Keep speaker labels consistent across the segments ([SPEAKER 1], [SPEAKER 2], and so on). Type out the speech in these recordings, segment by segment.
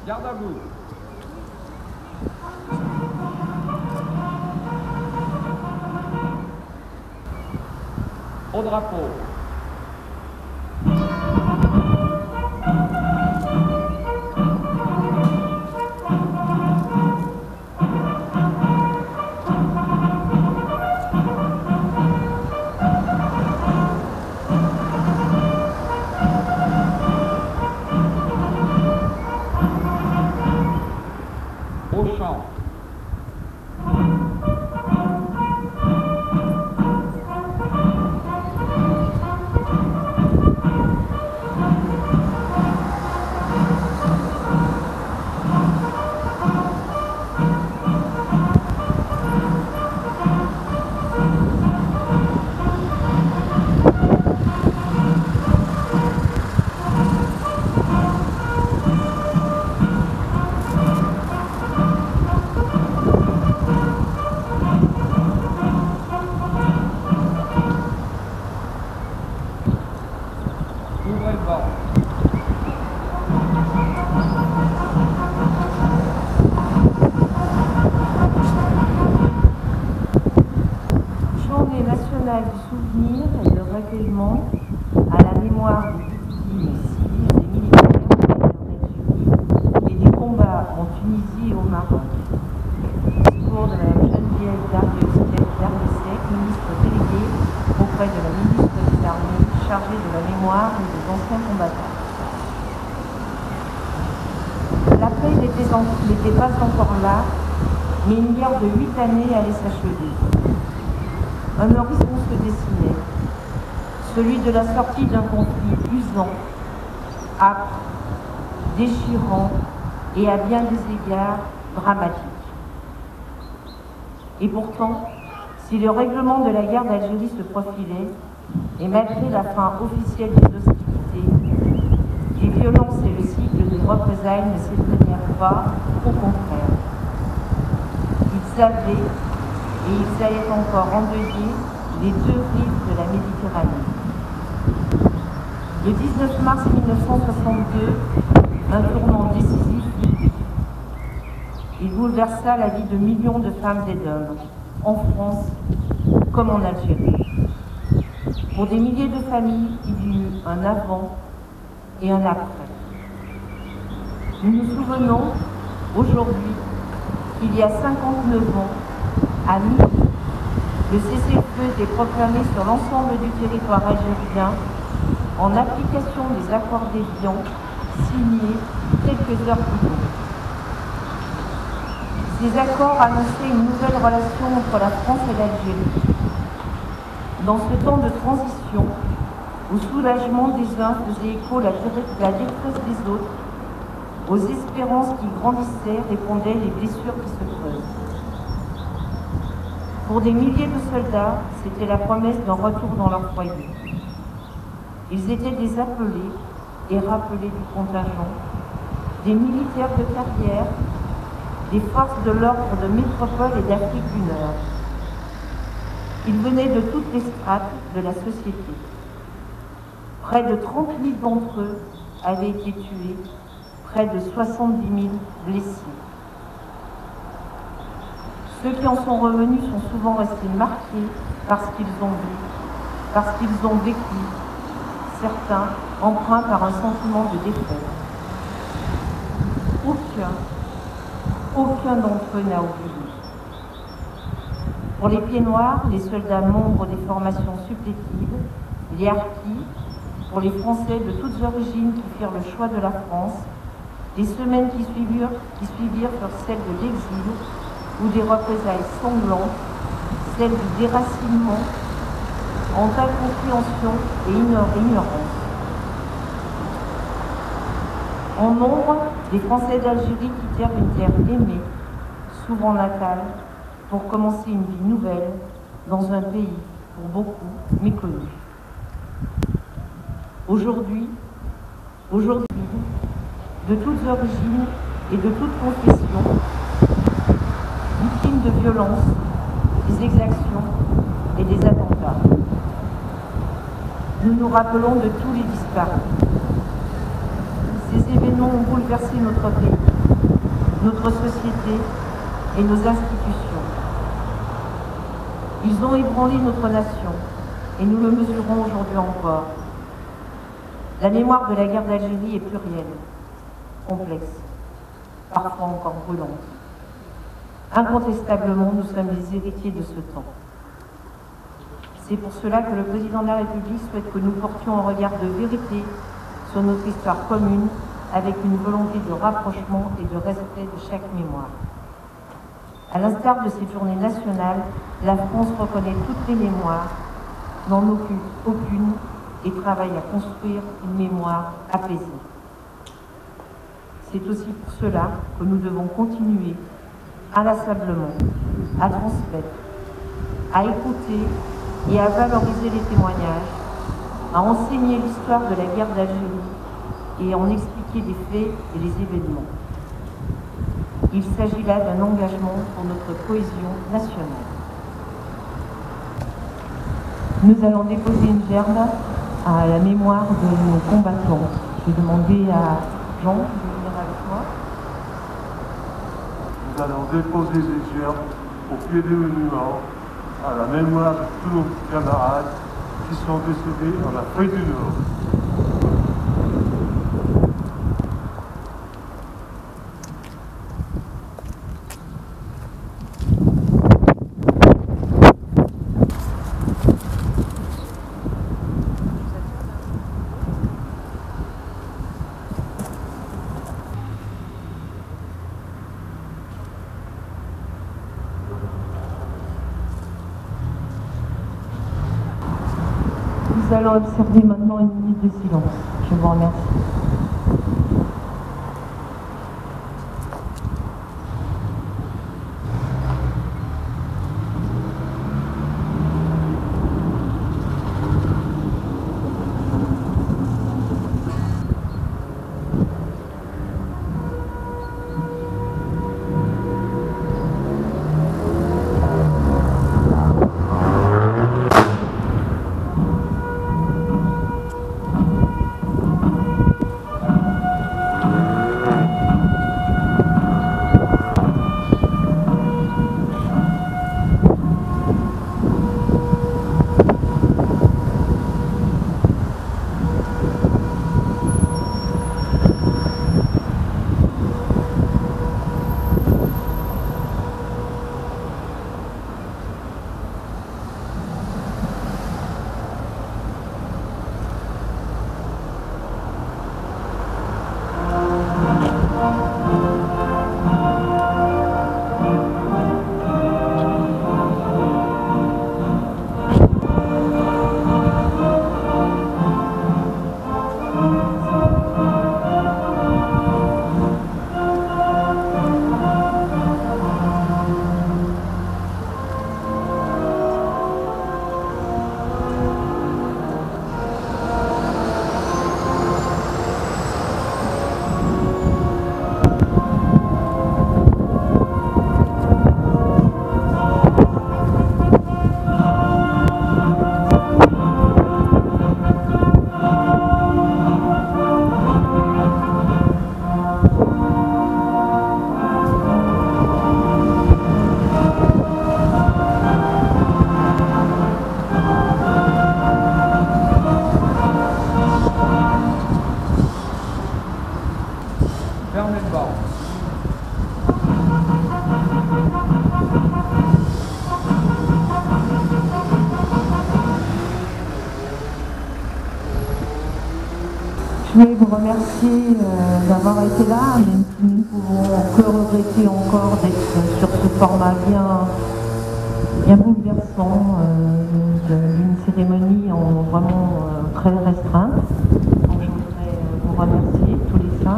[SPEAKER 1] Garde à vous. Au drapeau. Au champ. Ouvrez le bord.
[SPEAKER 2] Journée nationale du souvenir et de recueillement à la mémoire des victimes civiles et militaires de l'Algérie et des combats en Tunisie et au Maroc. Discours de Mme Geneviève Darrieussecq, ministre déléguée auprès de la ministre des Armées chargée de la mémoire et des anciens combattants. La paix n'était pas encore là, mais une guerre de 8 années allait s'achever. Un horizon se dessinait, celui de la sortie d'un conflit usant, âpre, déchirant et à bien des égards dramatique. Et pourtant, si le règlement de la guerre d'Algérie se profilait, et malgré la fin officielle des hostilités, les violences et le cycle des représailles ne s'éteignirent pas, au contraire. Ils avaient, et ils allaient encore endeuiller, les deux rives de la Méditerranée. Le 19 mars 1962, un tournant décisif fut pris. Il bouleversa la vie de millions de femmes et d'hommes, en France comme en Algérie. Pour des milliers de familles, il y eut un avant et un après. Nous nous souvenons aujourd'hui qu'il y a 59 ans, à midi, le cessez-le-feu était proclamé sur l'ensemble du territoire algérien en application des accords d'Évian signés quelques heures plus tôt. Ces accords annonçaient une nouvelle relation entre la France et l'Algérie. Dans ce temps de transition, au soulagement des uns faisait écho la détresse des autres, aux espérances qui grandissaient répondaient les blessures qui se creusent. Pour des milliers de soldats, c'était la promesse d'un retour dans leur foyer. Ils étaient des appelés et rappelés du contingent, des militaires de carrière, des forces de l'ordre de métropole et d'Afrique du Nord. Ils venaient de toutes les strates de la société. Près de 30 000 d'entre eux avaient été tués, près de 70 000 blessés. Ceux qui en sont revenus sont souvent restés marqués par ce qu'ils ont vu, parce qu'ils ont vécu, certains empreints par un sentiment de défaite. Aucun d'entre eux n'a oublié. Pour les pieds noirs, les soldats membres des formations supplétives, les harkis, pour les Français de toutes origines qui firent le choix de la France, les semaines qui suivirent furent celles de l'exil ou des représailles sanglantes, celles du déracinement, entre incompréhension et ignorance. En nombre, les Français d'Algérie quittèrent une terre aimée, souvent natale, pour commencer une vie nouvelle dans un pays, pour beaucoup, méconnu. Aujourd'hui, de toutes origines et de toutes confessions, victimes de violences, des exactions et des attentats. Nous nous rappelons de tous les disparus. Ces événements ont bouleversé notre pays. notre société et nos institutions. Ils ont ébranlé notre nation et nous le mesurons aujourd'hui encore. La mémoire de la guerre d'Algérie est plurielle, complexe, parfois encore brûlante. Incontestablement, nous sommes les héritiers de ce temps. C'est pour cela que le président de la République souhaite que nous portions un regard de vérité sur notre histoire commune avec une volonté de rapprochement et de respect de chaque mémoire. À l'instar de cette journée nationale, la France reconnaît toutes les mémoires, n'en occupe aucune et travaille à construire une mémoire apaisée. C'est aussi pour cela que nous devons continuer inlassablement à transmettre, à écouter et à valoriser les témoignages, à enseigner l'histoire de la guerre d'Algérie et à en expliquer les faits et les événements. Il s'agit là d'un engagement pour notre cohésion nationale. Nous allons déposer une gerbe à la mémoire de nos combattants. Je vais demander à Jean de venir avec moi.
[SPEAKER 3] Nous allons déposer des gerbes au pied des monuments à la mémoire de tous nos camarades qui sont décédés en Afrique du Nord.
[SPEAKER 2] Nous allons observer maintenant une minute de silence. Je vous remercie.
[SPEAKER 1] Fermez le bord.
[SPEAKER 2] Je voulais vous remercier d'avoir été là, même si nous ne pouvons que regretter encore d'être sur ce format bien bouleversant d'une cérémonie vraiment très restreinte. Donc je voudrais vous remercier tous les 5.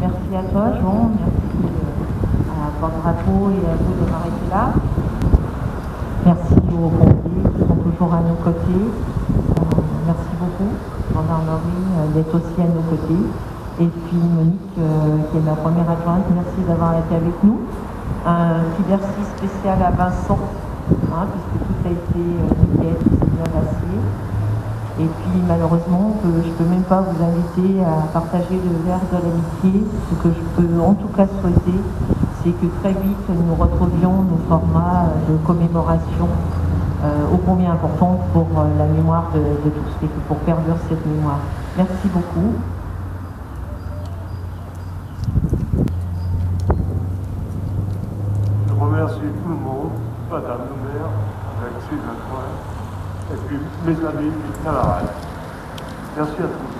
[SPEAKER 2] Merci à toi Jean, merci à Porte-Drapeau et à vous d'avoir été là. Merci aux pompiers qui sont toujours à nos côtés. Merci beaucoup, gendarmerie, d'être aussi à nos côtés. Et puis Monique, qui est ma première adjointe, merci d'avoir été avec nous. Un petit merci spécial à Vincent, puisque tout a été nickel, tout s'est bien passé. Et puis malheureusement, je ne peux même pas vous inviter à partager le verre de l'amitié. Ce que je peux en tout cas souhaiter, c'est que très vite nous retrouvions nos formats de commémoration ô combien importants pour la mémoire de tous et pour perdurer cette mémoire. Merci beaucoup.
[SPEAKER 3] Je remercie tout le monde, Madame le maire, avec ses adjoints, et puis mes amis du camarades. Merci à tous.